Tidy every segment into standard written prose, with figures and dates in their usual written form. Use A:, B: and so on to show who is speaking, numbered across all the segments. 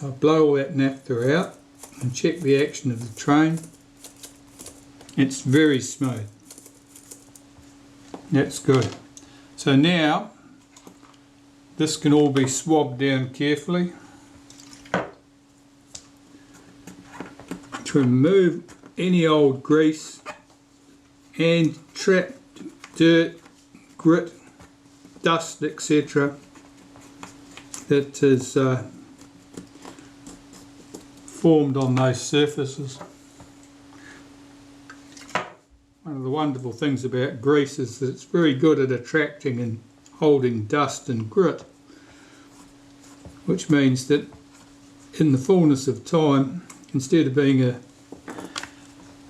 A: I blow all that naphtha out and check the action of the train. It's very smooth. That's good. So now this can all be swabbed down carefully to remove any old grease and trapped dirt, grit, dust, etc. that is formed on those surfaces. One of the wonderful things about grease is that it's very good at attracting and holding dust and grit, which means that in the fullness of time, instead of being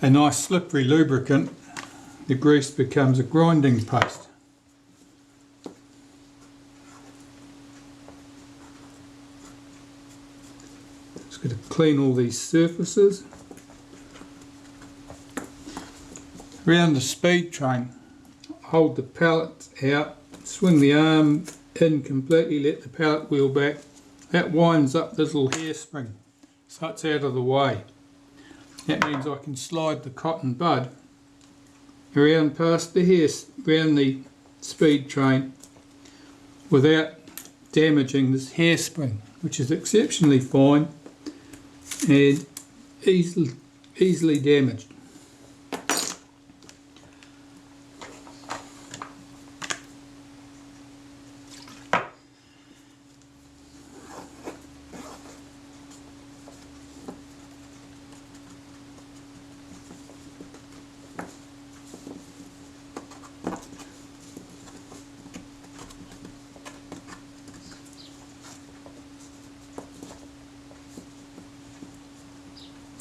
A: a nice slippery lubricant, the grease becomes a grinding paste. Just got to clean all these surfaces. Around the speed train, hold the pallet out, swing the arm in completely, let the pallet wheel back. That winds up this little hairspring, so it's out of the way. That means I can slide the cotton bud around past the around the speed train without damaging this hairspring, which is exceptionally fine and easily damaged.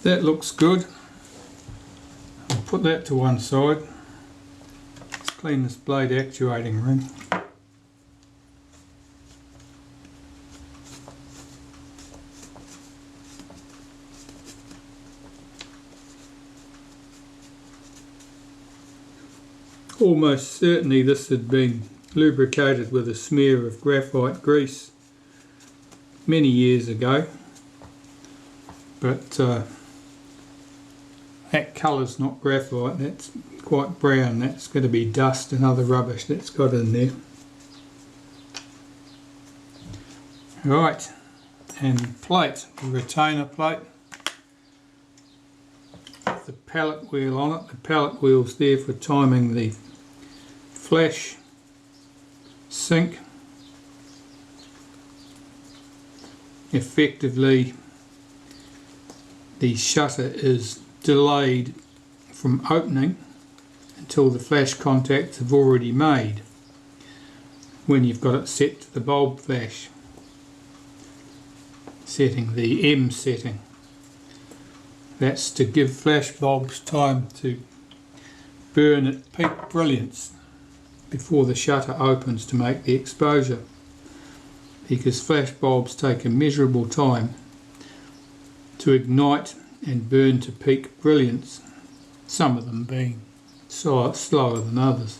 A: That looks good. I'll put that to one side. Let's clean this blade actuating ring. Almost certainly this had been lubricated with a smear of graphite grease many years ago, but that colour's not graphite, that's quite brown. That's going to be dust and other rubbish that's got in there. Right, and plate, the retainer plate, the pallet wheel on it. The pallet wheel's there for timing the flash sync. Effectively, the shutter is delayed from opening until the flash contacts have already made when you've got it set to the bulb flash setting, the M setting. That's to give flash bulbs time to burn at peak brilliance before the shutter opens to make the exposure, because flash bulbs take a measurable time to ignite and burn to peak brilliance, some of them being slower than others.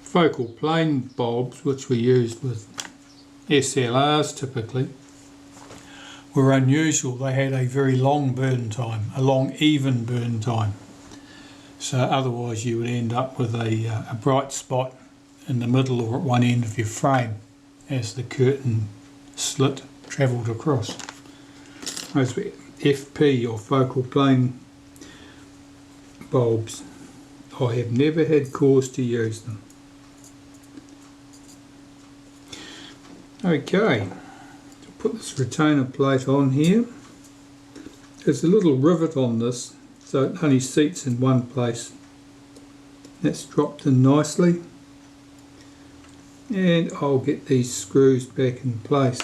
A: Focal plane bulbs, which were used with SLRs typically, were unusual. They had a very long burn time, a long even burn time. So otherwise you would end up with a bright spot in the middle or at one end of your frame as the curtain slit travelled across. Those were FP or focal plane bulbs. I have never had cause to use them. Okay, to put this retainer plate on here, there's a little rivet on this so it only seats in one place. That's dropped in nicely, and I'll get these screws back in place.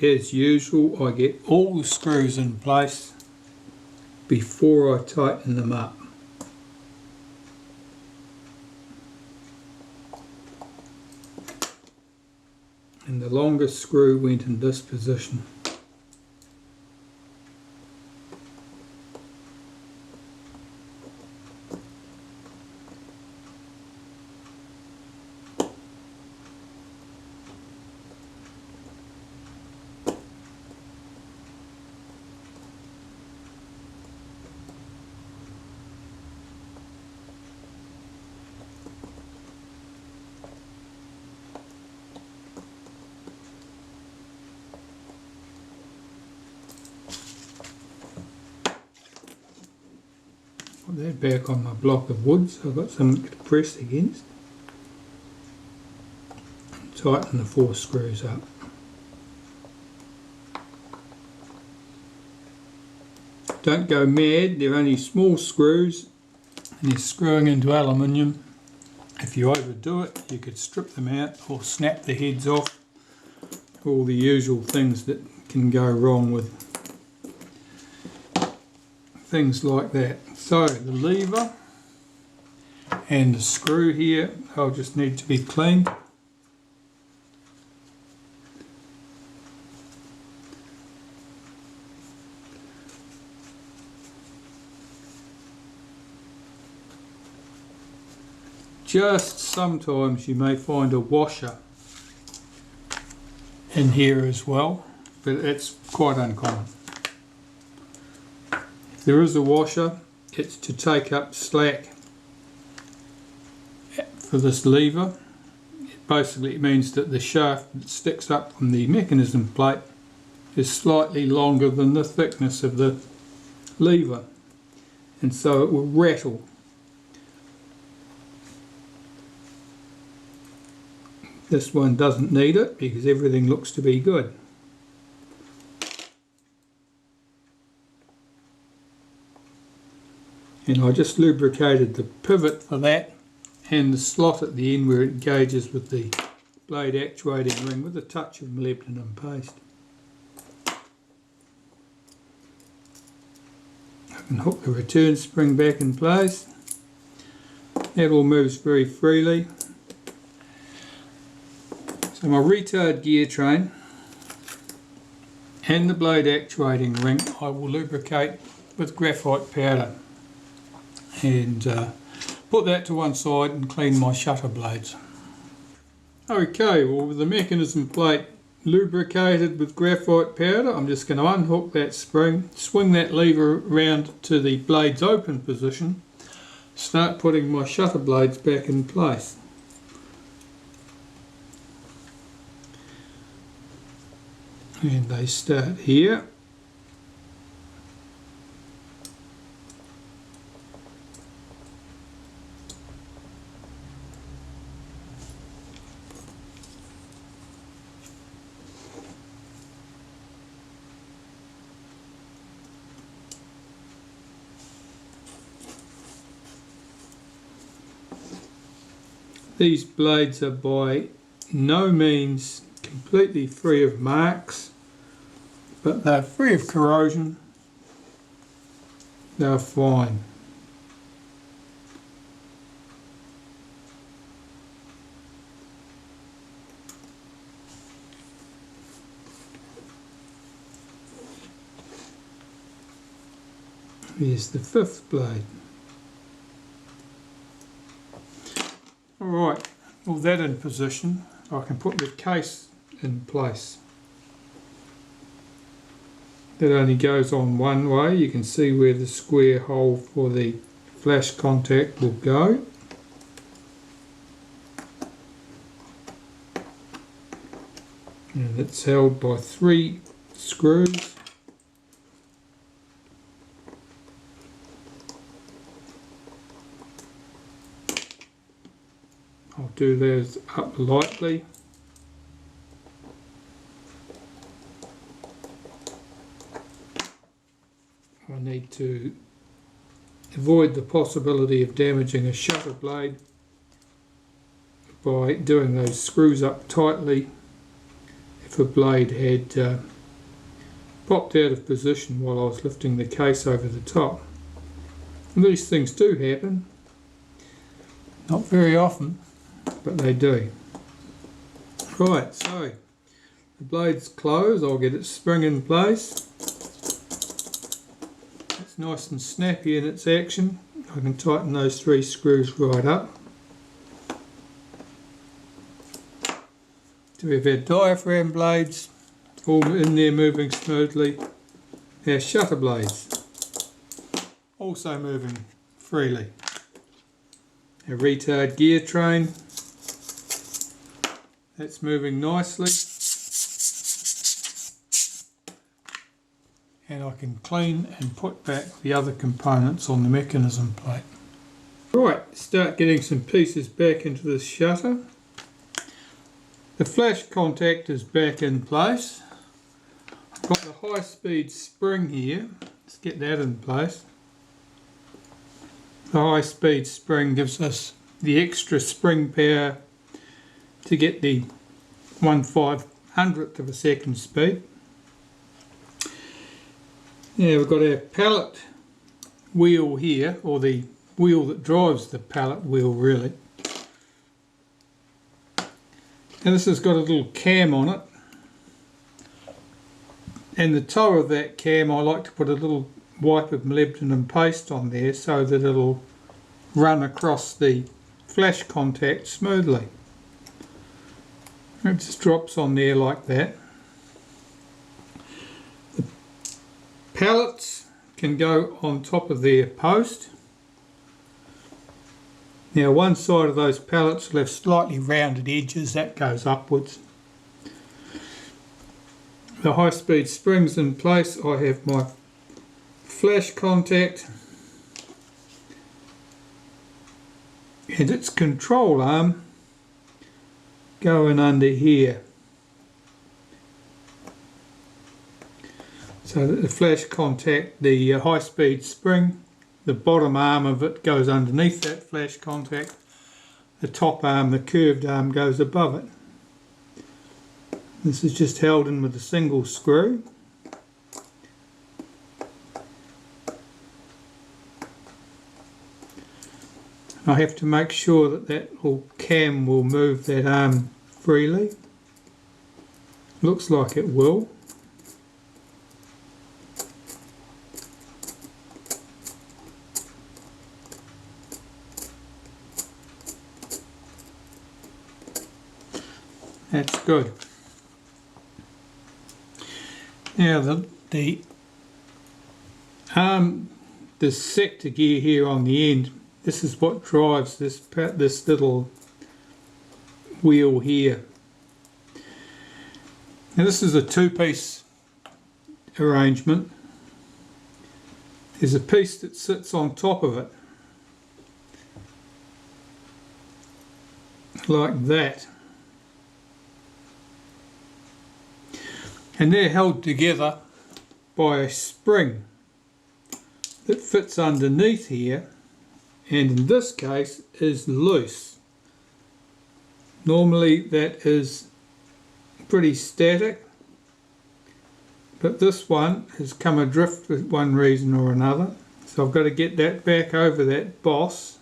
A: As usual, I get all the screws in place before I tighten them up. and the longest screw went in this position. Put that back on my block of wood so I've got something to press against. Tighten the 4 screws up. Don't go mad, they're only small screws and they're screwing into aluminium. If you overdo it, you could strip them out or snap the heads off. All the usual things that can go wrong with things like that. So the lever and the screw here, they'll just need to be cleaned. Just sometimes you may find a washer in here as well, but it's quite uncommon. If there is a washer, it's to take up slack for this lever. Basically it means that the shaft that sticks up from the mechanism plate is slightly longer than the thickness of the lever, and so it will rattle. This one doesn't need it because everything looks to be good. And I just lubricated the pivot for that and the slot at the end where it engages with the blade actuating ring with a touch of molybdenum paste. I can hook the return spring back in place. That all moves very freely. So my retard gear train and the blade actuating ring I will lubricate with graphite powder and put that to one side and clean my shutter blades. Okay, well with the mechanism plate lubricated with graphite powder, I'm just going to unhook that spring, swing that lever around to the blades open position, start putting my shutter blades back in place. And they start here. These blades are by no means completely free of marks, but they're free of corrosion. They're fine. Here's the 5th blade. Alright, with that in position, I can put the case in place. That only goes on one way. You can see where the square hole for the flash contact will go. And it's held by 3 screws. I'll do those up lightly. I need to avoid the possibility of damaging a shutter blade by doing those screws up tightly if a blade had popped out of position while I was lifting the case over the top. And these things do happen, not very often, but they do. Right, so the blade's closed, I'll get its spring in place. It's nice and snappy in its action. I can tighten those 3 screws right up. So we have our diaphragm blades all in there moving smoothly. Our shutter blades also moving freely. Our retard gear train, that's moving nicely. And I can clean and put back the other components on the mechanism plate. Right, start getting some pieces back into the shutter. The flash contact is back in place. I've got the high speed spring here. Let's get that in place. The high speed spring gives us the extra spring power to get the 1/500th of a second speed. Now we've got our pallet wheel here, or the wheel that drives the pallet wheel really. Now this has got a little cam on it, and the toe of that cam I like to put a little wipe of molybdenum paste on there so that it'll run across the flash contact smoothly. It just drops on there like that. The pallets can go on top of their post. Now one side of those pallets will have slightly rounded edges, that goes upwards. The high speed springs in place. I have my flash contact and its control arm going under here, so that the flash contact, the high speed spring, the bottom arm of it goes underneath that flash contact, the top arm, the curved arm, goes above it. This is just held in with a single screw. I have to make sure that that little cam will move that arm freely. Looks like it will. That's good. Now the sector gear here on the end, this is what drives this little wheel here. Now this is a 2-piece arrangement. There's a piece that sits on top of it, like that. And they're held together by a spring that fits underneath here, and in this case is loose. Normally that is pretty static, but this one has come adrift for one reason or another, so I've got to get that back over that boss.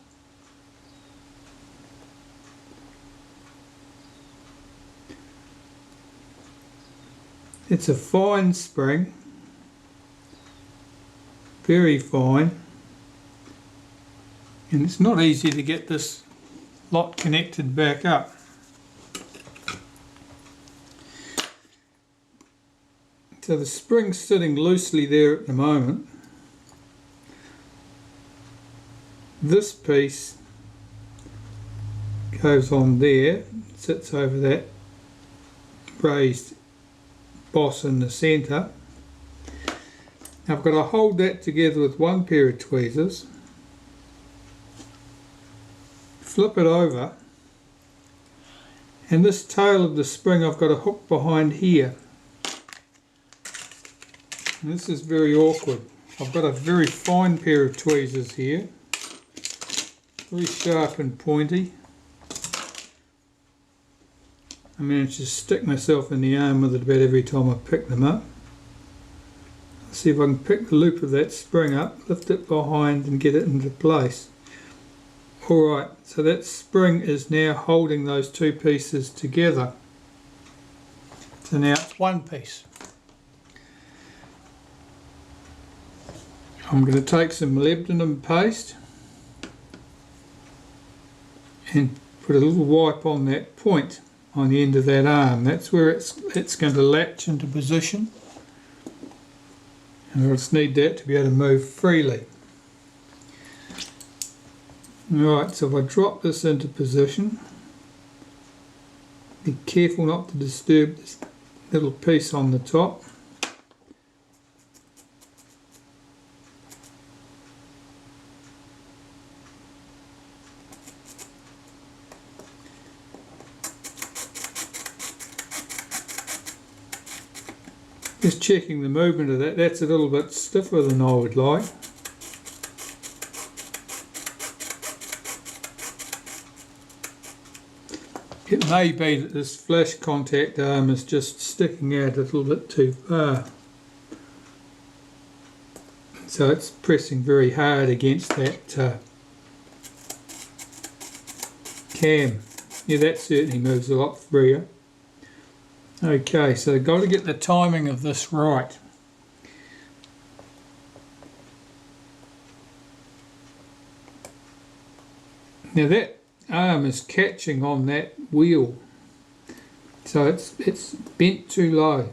A: It's a fine spring, very fine, and it's not easy to get this lot connected back up. So the spring's sitting loosely there at the moment. This piece goes on there, sits over that raised boss in the centre. Now I've got to hold that together with one pair of tweezers, flip it over, and this tail of the spring I've got to hook behind here. And this is very awkward. I've got a very fine pair of tweezers here, very sharp and pointy. I manage to stick myself in the arm with it about every time I pick them up. Let's see if I can pick the loop of that spring up, lift it behind and get it into place. Alright, so that spring is now holding those two pieces together. So now it's one piece. I'm going to take some molybdenum paste and put a little wipe on that point on the end of that arm. That's where it's going to latch into position, and I'll just need that to be able to move freely. Right, so if I drop this into position, be careful not to disturb this little piece on the top. Just checking the movement of that, that's a little bit stiffer than I would like. It may be that this flash contact arm is just sticking out a little bit too far. So it's pressing very hard against that cam. Yeah, that certainly moves a lot freer. Okay, so I've got to get the timing of this right. Now that arm is catching on that wheel, so it's bent too low.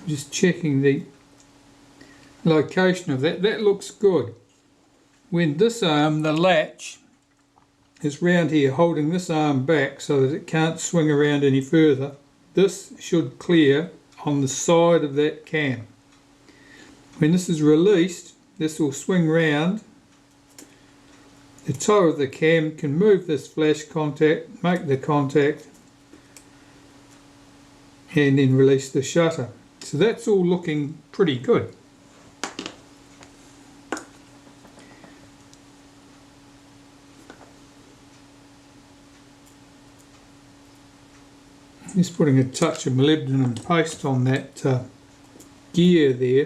A: Just checking the location of that. That looks good. When this arm, the latch, is round here holding this arm back so that it can't swing around any further, this should clear on the side of that cam. When this is released, this will swing round. The toe of the cam can move this flash contact, make the contact, and then release the shutter. So that's all looking pretty good. Just putting a touch of molybdenum paste on that gear there,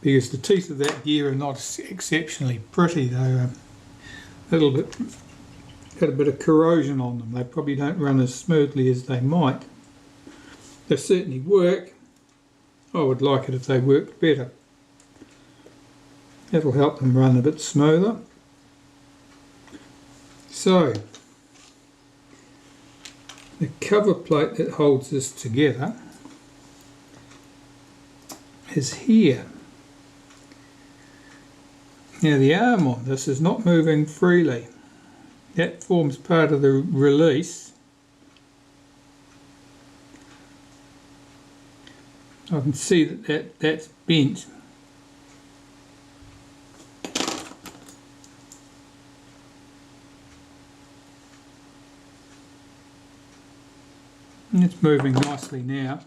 A: because the teeth of that gear are not exceptionally pretty. They're a little bit, got a bit of corrosion on them. They probably don't run as smoothly as they might. They certainly work. I would like it if they worked better. That'll help them run a bit smoother. So the cover plate that holds this together is here. Now the arm on this is not moving freely. That forms part of the release. I can see that's bent. And it's moving nicely now.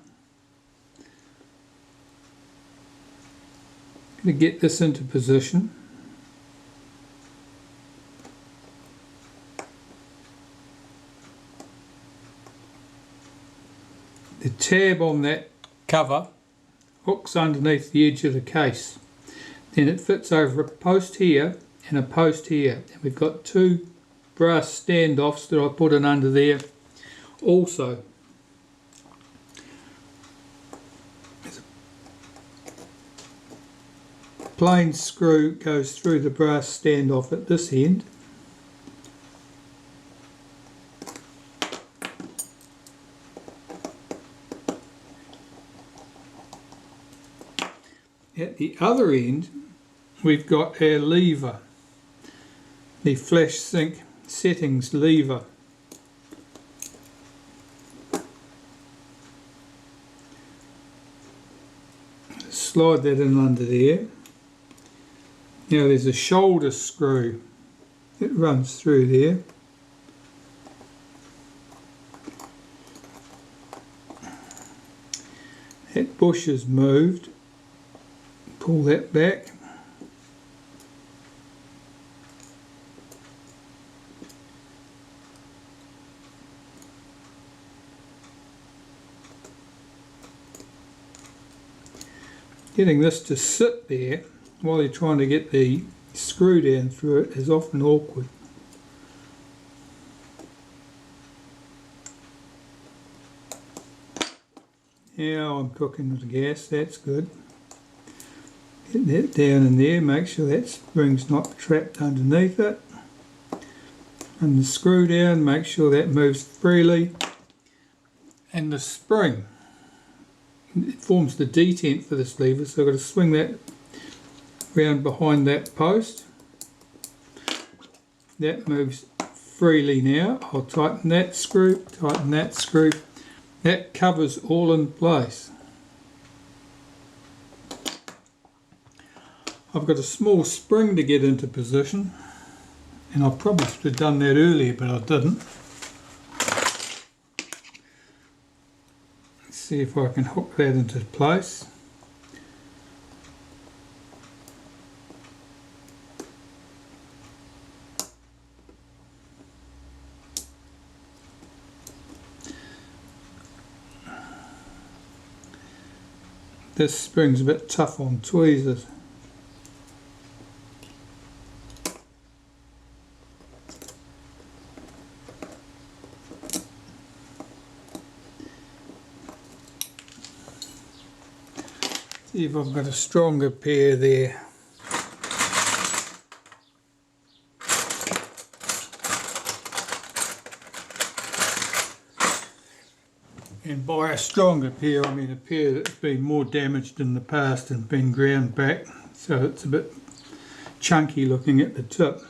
A: I'm going to get this into position. The tab on that cover hooks underneath the edge of the case. Then it fits over a post here and a post here. And we've got two brass standoffs that I put in under there also. Plain screw goes through the brass standoff at this end. At the other end we've got our lever, the flash sync settings lever. Slide that in under there. Now there's a shoulder screw that runs through there. That bush is moved. Pull that back. getting this to sit there while you're trying to get the screw down through it is often awkward. Now I'm cooking with the gas, that's good. Get that down in there, make sure that spring's not trapped underneath it. And the screw down, make sure that moves freely. And the spring, it forms the detent for this lever, so I've got to swing that round behind that post. That moves freely now. I'll tighten that screw, tighten that screw. That covers all in place. I've got a small spring to get into position, and I probably should have done that earlier, but I didn't. Let's see if I can hook that into place. This spring's a bit tough on tweezers. See if I've got a stronger pair there. And by a stronger pair, I mean a pair that's been more damaged in the past and been ground back, so it's a bit chunky looking at the tip.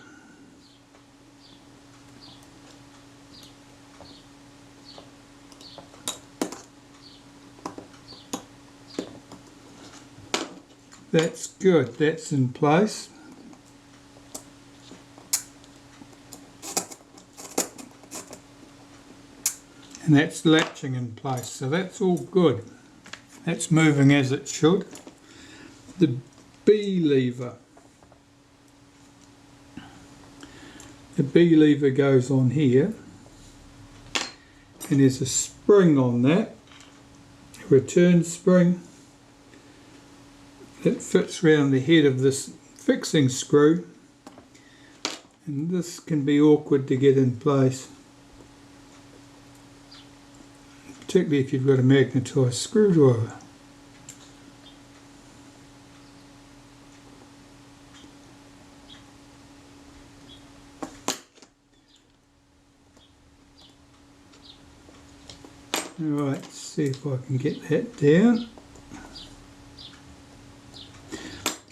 A: That's good, that's in place. And that's latching in place, so that's all good. That's moving as it should. The B lever. The B lever goes on here, and there's a spring on that, a return spring that fits around the head of this fixing screw, and this can be awkward to get in place, particularly if you've got a magnetised screwdriver. Alright, let's see if I can get that down.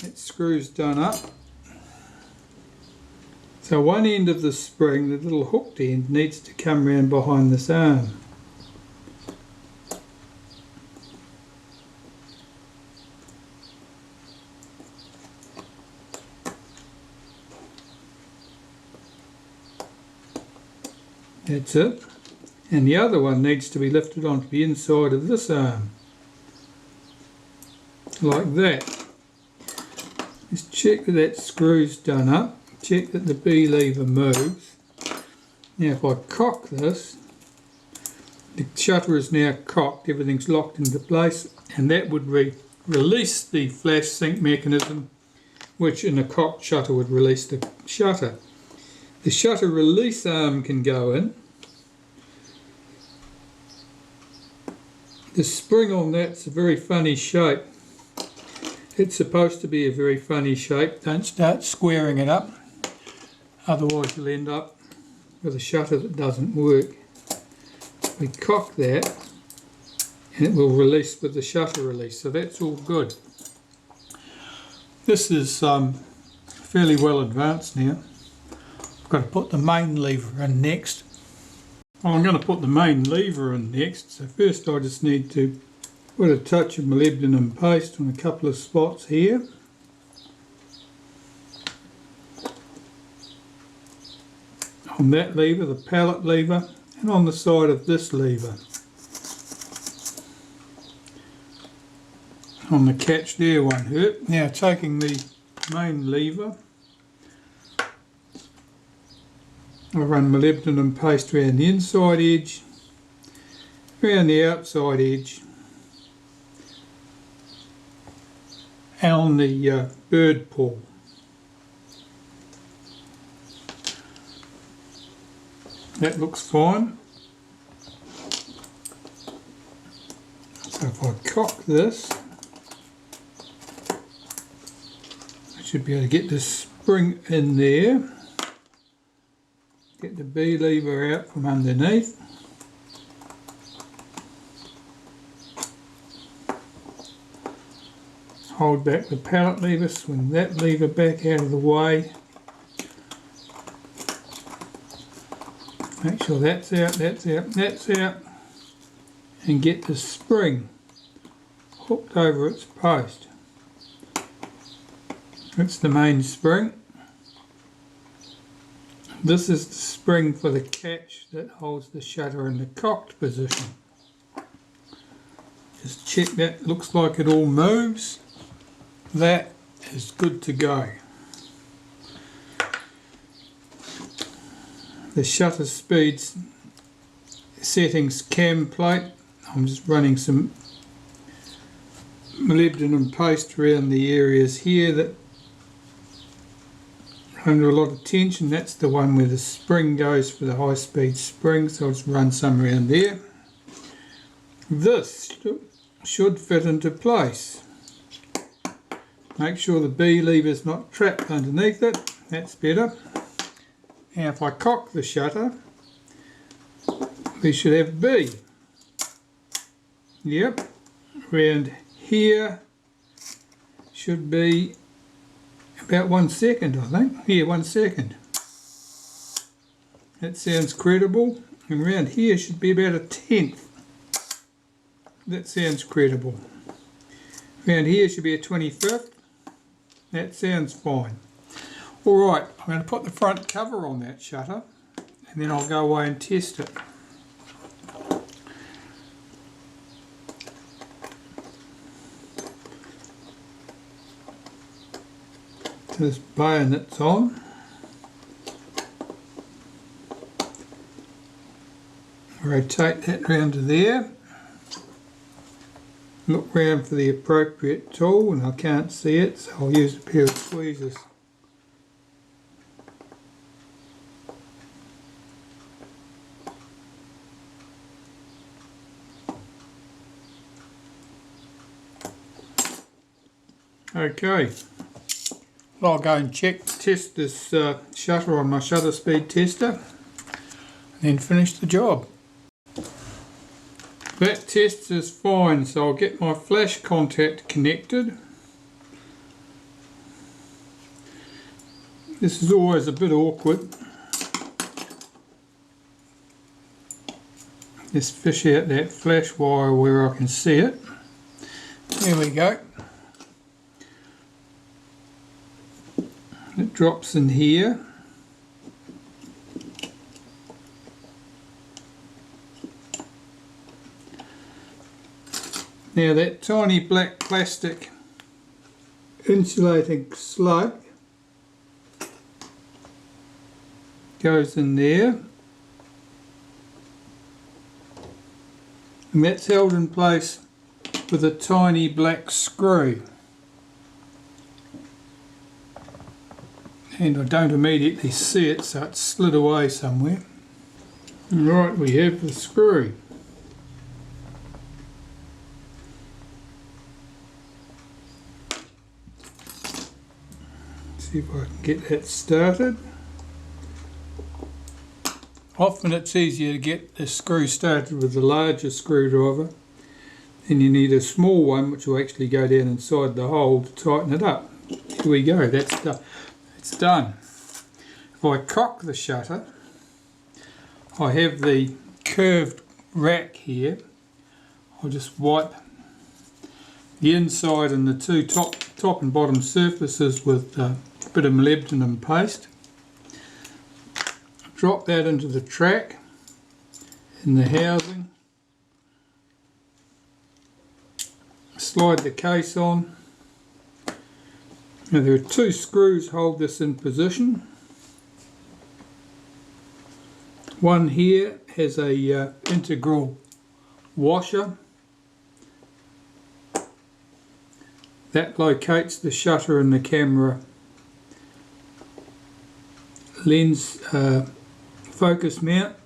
A: That screw's done up. So one end of the spring, the little hooked end, needs to come round behind this arm. That's it. And the other one needs to be lifted onto the inside of this arm. Like that. Just check that that screw's done up. Check that the B lever moves. Now if I cock this, the shutter is now cocked, everything's locked into place, and that would release the flash sync mechanism, which in a cocked shutter would release the shutter. The shutter release arm can go in. The spring on that's a very funny shape. It's supposed to be a very funny shape. Don't start squaring it up, otherwise you'll end up with a shutter that doesn't work. We cock that and it will release with the shutter release, so that's all good. This is fairly well advanced now. I've got to put the main lever in next. I'm going to put the main lever in next, so first I just need to put a touch of molybdenum paste on a couple of spots here. On that lever, the pallet lever, and on the side of this lever. On the catch there won't hurt. Now taking the main lever, I run molybdenum paste around the inside edge, around the outside edge, on the bird paw. That looks fine. So if I cock this, I should be able to get the spring in there. Get the B lever out from underneath. Hold back the pallet lever, swing that lever back out of the way. Make sure that's out, that's out, that's out. And get the spring hooked over its post. That's the main spring. This is the spring for the catch that holds the shutter in the cocked position. Just check that, looks like it all moves. That is good to go. The shutter speeds settings cam plate. I'm just running some molybdenum paste around the areas here that under a lot of tension. That's the one where the spring goes for the high speed spring, so I'll just run some around there. This should fit into place. Make sure the B lever is not trapped underneath it, that's better. Now if I cock the shutter, we should have B. Yep, around here should be about 1 second, I think. Here, 1 second. That sounds credible. And around here should be about 1/10. That sounds credible. Around here should be 1/25. That sounds fine. Alright, I'm going to put the front cover on that shutter and then I'll go away and test it. This bayonet's on. Rotate that round to there. Look round for the appropriate tool and I can't see it, so I'll use a pair of tweezers. Okay. I'll go and test this shutter on my shutter speed tester and then finish the job. That test is fine, so I'll get my flash contact connected. This is always a bit awkward. Just fish out that flash wire where I can see it. There we go. It drops in here. Now that tiny black plastic insulating slug goes in there, and that's held in place with a tiny black screw. And I don't immediately see it, so it's slid away somewhere. Right, we have the screw. See if I can get that started. Often it's easier to get the screw started with the larger screwdriver, and you need a small one which will actually go down inside the hole to tighten it up. Here we go, that's done. It's done. If I cock the shutter, I have the curved rack here. I'll just wipe the inside and the two top and bottom surfaces with a bit of molybdenum paste. Drop that into the track in the housing. Slide the case on. Now there are two screws hold this in position. One here has a integral washer. That locates the shutter and the camera lens focus mount.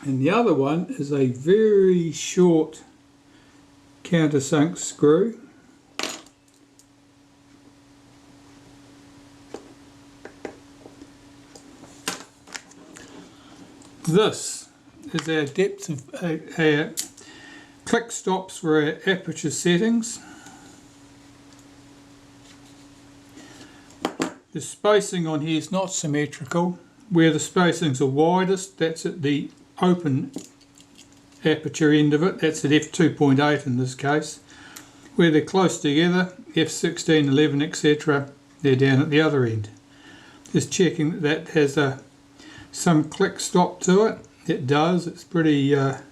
A: And the other one is a very short countersunk screw. This is our depth of our click stops for our aperture settings. The spacing on here is not symmetrical. Where the spacings are widest, that's at the open aperture end of it, that's at f2.8 in this case. Where they're close together, f16, 11, etc., they're down at the other end. Just checking that that has some click stop to it. It does. It's pretty not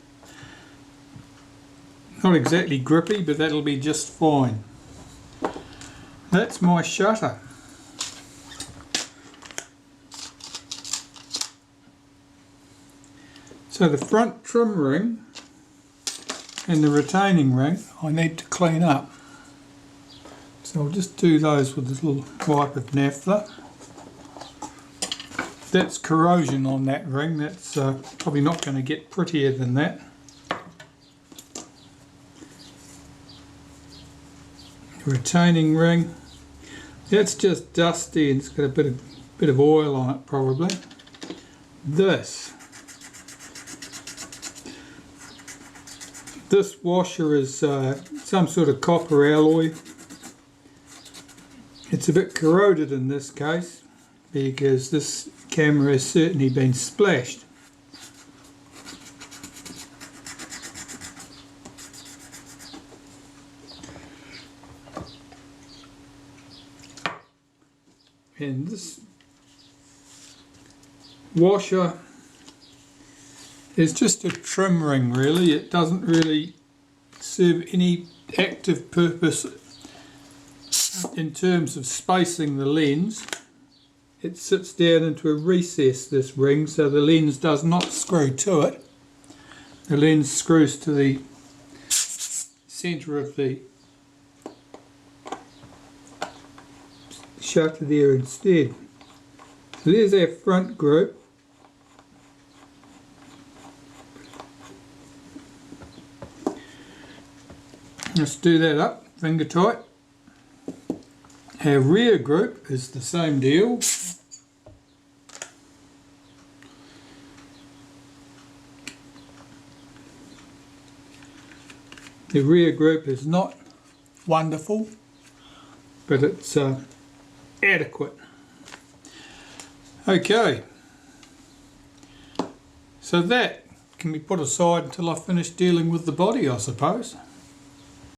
A: exactly grippy, but that'll be just fine. That's my shutter. So the front trim ring and the retaining ring I need to clean up. So I'll just do those with a little wipe of naphtha. That's corrosion on that ring. That's probably not going to get prettier than that. The retaining ring, that's just dusty and it's got a bit of oil on it probably. This washer is some sort of copper alloy. It's a bit corroded in this case because this camera has certainly been splashed. And this washer is just a trim ring really. It doesn't really serve any active purpose in terms of spacing the lens. It sits down into a recess, this ring, so the lens does not screw to it. The lens screws to the centre of the shutter there instead. So there's our front group. Let's do that up, finger tight. Our rear group is the same deal. The rear group is not wonderful, but it's adequate. Okay, so that can be put aside until I finish dealing with the body, I suppose.